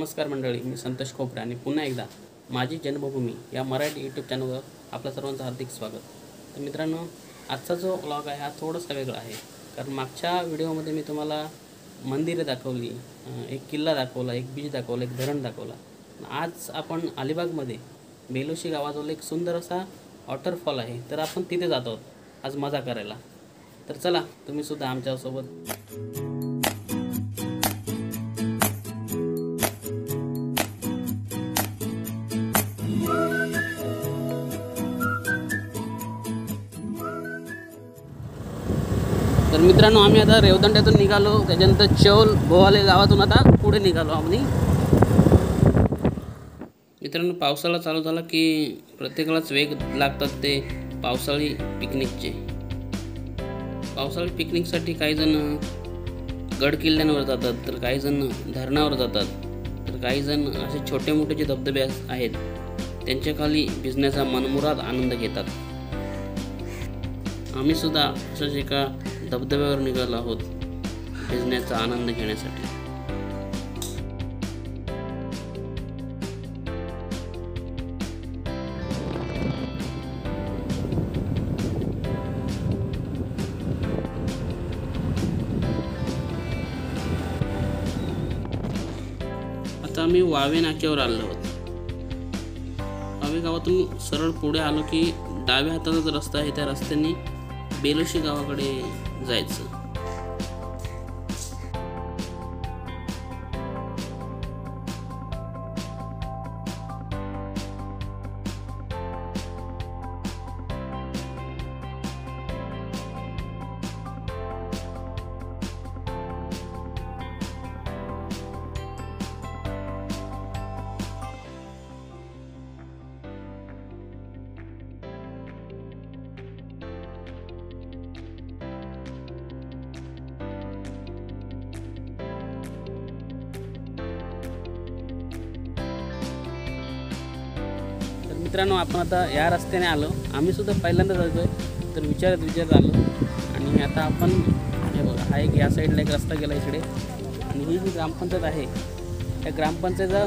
नमस्कार मंडळी, मी संतोष खोपरे आणि पुन्हा एकदा माझी जन्मभूमी या मराठी यूट्यूब चॅनलवर आपल्या सर्वांचं हार्दिक स्वागत। तर मित्रांनो, आजचा जो व्लॉग आहे हा थोडासा वेगळा आहे, कारण मागच्या व्हिडिओमध्ये मी तुम्हाला मंदिरे दाखवली, एक किल्ला दाखवला, एक बीच दाखवला, एक धरण दाखवला। आज आपण अलिबागमध्ये बेलोशी गावाजवळ एक सुंदर असा वॉटरफॉल आहे, तर आपण तिथे जात आहोत आज मजा करायला। तर चला तुम्ही सुद्धा आमच्यासोबत। तर मित्रांनो, आम्ही आता रेवदंड्यातून निघालो, त्याच्यानंतर चौल भोवाले गावातून आता पुढे निघालो आम्ही। मित्रांनो, पावसाळा चालू झाला की प्रत्येकालाच वेग लागतात ते पावसाळी पिकनिकचे। पावसाळी पिकनिकसाठी काही जण गड किल्ल्यांवर जातात, तर काही जण धरणावर जातात, तर काही जण असे छोटे मोठे जे धबधबे आहेत त्यांच्या खाली भिजण्याचा मनमुराद आनंद घेतात। आम्ही सुद्धा अशाच एका धबधब्यावर निघालो आहोत भिजण्याचा आनंद घेण्यासाठी। आता आम्ही वावे नाक्यावर आलो आहोत। वावे गावातून सरळ पुढे आलो की डाव्या हाताचा जो रस्ता आहे त्या रस्त्याने बेलोशी गावाकडे जायचं। मित्रांनो, आपण आता या रस्त्याने आलो, आम्ही सुद्धा पहिल्यांदा जातोय, तर विचारत आलो। आणि आता आपण हे बघा, हा एक या साईडला एक रस्ता गेला इकडे, आणि ही जी ग्रामपंचायत आहे त्या ग्रामपंचायतचा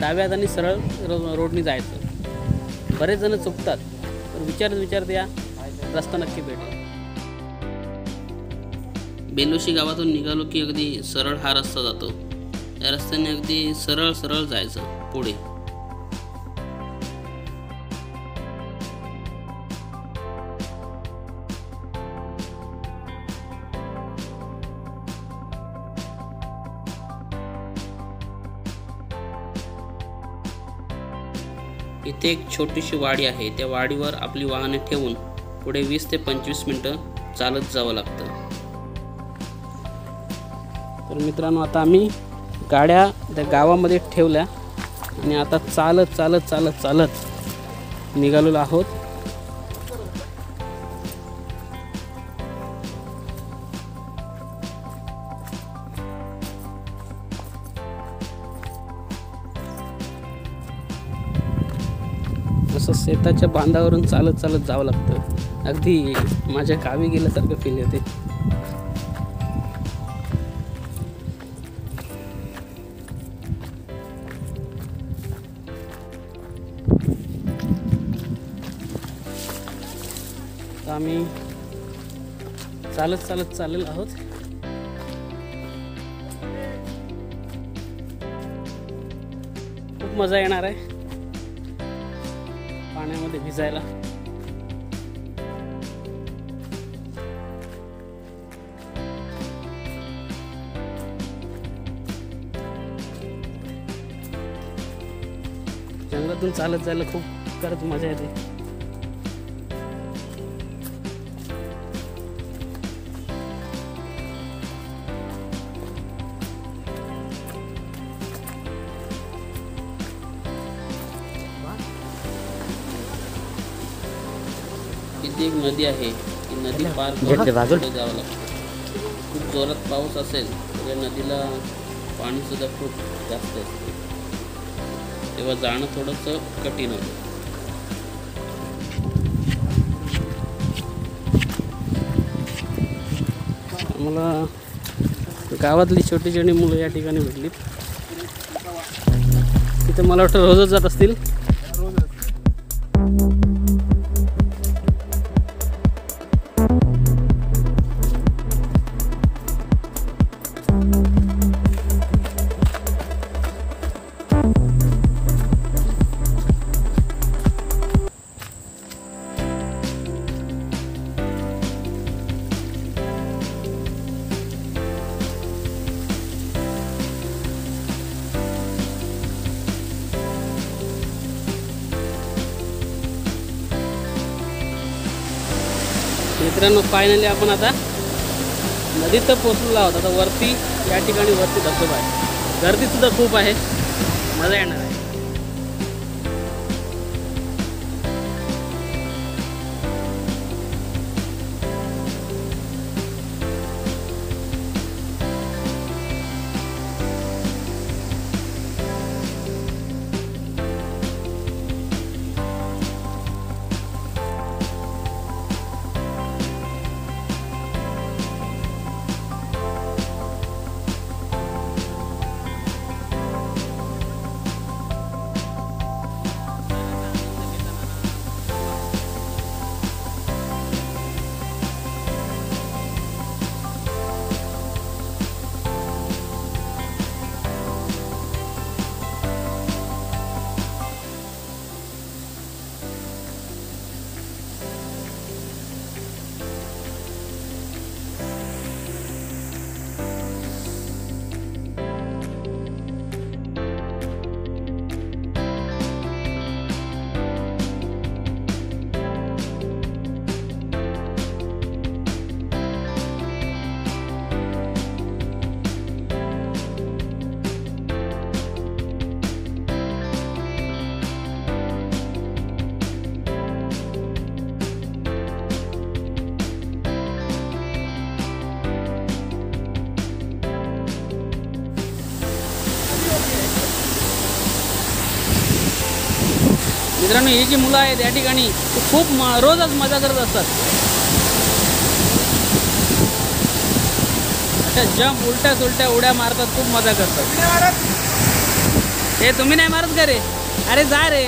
डाव्या हाताने सरळ रोडनी जायचं। बरेच जण चुकतात, तर विचारत या रस्ता नक्की भेटेल। बेलोशी गावातून निघालो की अगदी सरळ हा रस्ता जातो, या रस्त्याने अगदी सरळ जायचं पुढे। इथे एक छोटीशी वाडी आहे, त्या वाडीवर आपली वाहने ठेवून पुढे 20 ते 25 मिनिटं चालत जावं लागतं। तर मित्रांनो, आता आम्ही गाड्या त्या गावामध्ये ठेवल्या आणि आता चालत निघालेलो आहोत। असं शेताच्या बांधावरून चालत जावं लागतं, अगदी माझ्या गावी गेल्यासारखं फील येते। आम्ही चाललेलो आहोत। खूप मजा येणार आहे पाण्यामध्ये भिजायला। जंगलातून चालत जायला खूप खरंच मजा येते। इथे एक नदी आहे, ती नदी पार करून पुढे जावं लागतं। खूप जोरात पाऊस असेल तर या नदीला पाणी सुद्धा खूप जास्त असते, तेव्हा जाणं थोडंसं कठीण होतं। मला गावातली छोटी छोटी मुलं या ठिकाणी भेटलीत। तिथे मला वाटतं रोजच जात असतील. मित्रांनो, फायनली आपण आता नदीत पोहोचलेलो आहोत. आता वरती या ठिकाणी वरती धबधबा आहे. गर्दी सुद्धा खूप आहे, मजा येणार आहे. मित्रांनो, ही जी मुलं आहेत या ठिकाणी खूप रोजच मजा करत असतात. अशा जंप उलट्या सुलट्या उड्या मारतात, खूप मजा करतात. हे तुम्ही नाही मारत का रे? अरे जा रे.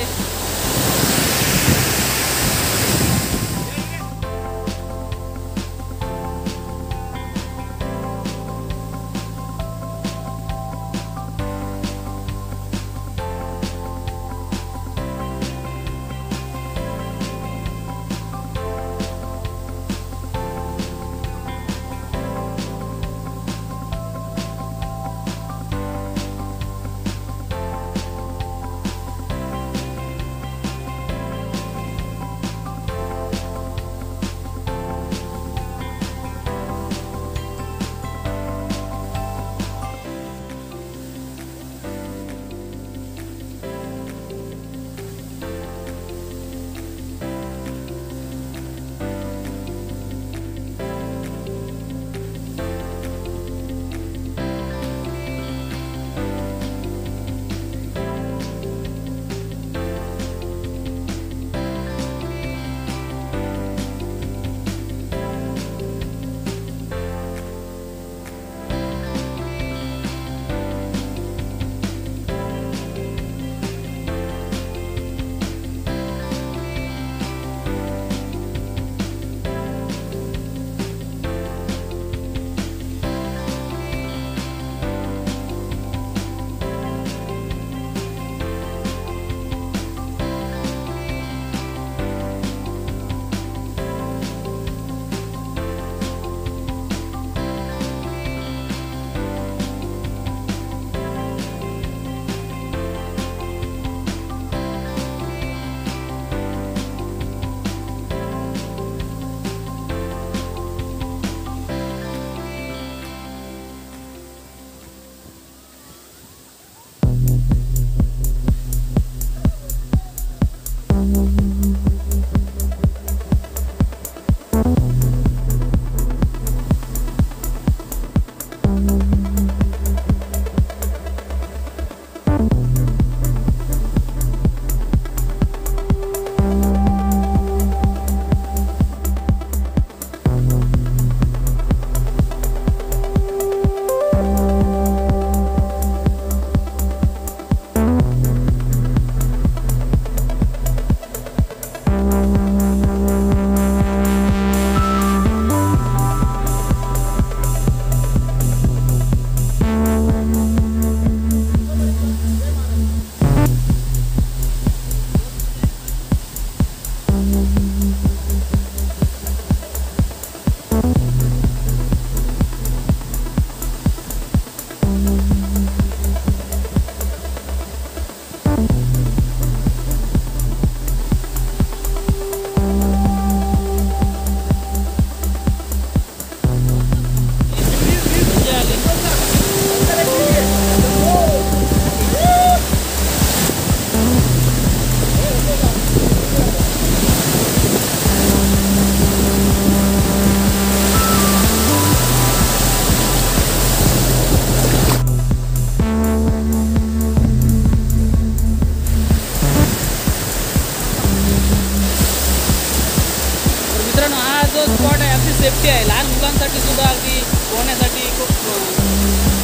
सेफ्टी आहे, लहान मुलांसाठी सुद्धा अगदी पोहण्यासाठी खूप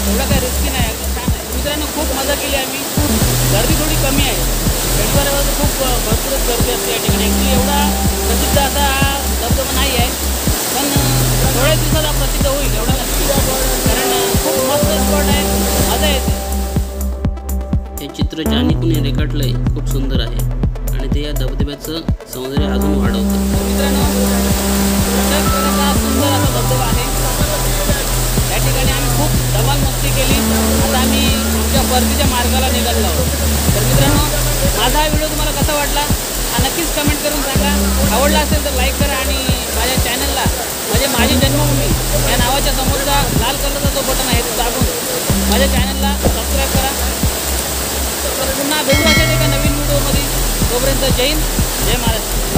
एवढं काही रिस्की नाही, अगदी छान आहे. मित्रांनो खूप मजा केली आम्ही. गर्दी थोडी कमी आहे, शनिवारवार खूप भरपूरच गर्दी असते या ठिकाणी. ॲक्च्युली एवढा प्रसिद्ध असा हा धबधबा नाही आहे, पण थोड्याच दिवसात हा प्रसिद्ध होईल एवढा नक्की, कारण खूप मस्त स्पॉट आहे, मजा येते. हे चित्र ज्याने कुणी रेखाटलं आहे खूप सुंदर आहे आणि ते या धबधब्याचं सौंदर्य अजून वाढवतं. मित्रांनो हा सुंदर असा धबधबा आहे. या ठिकाणी आम्ही खूप धमाल मस्ती केली. आता आम्ही आमच्या परतीच्या मार्गाला निघालो आहोत. तर मित्रांनो माझा हा व्हिडिओ तुम्हाला कसा वाटला हा नक्कीच कमेंट करून सांगा. आवडला असेल तर लाईक करा आणि माझ्या चॅनलला म्हणजे माझी जन्मभूमी या नावाच्या समोरचा लाल कलरचा जो बटन आहे तो दाबून माझ्या चॅनलला सबस्क्राईब करा. तर पुन्हा भेटू असेल एका नवीन व्हिडिओमध्ये. तोपर्यंत जय हिंद, जय महाराष्ट्र.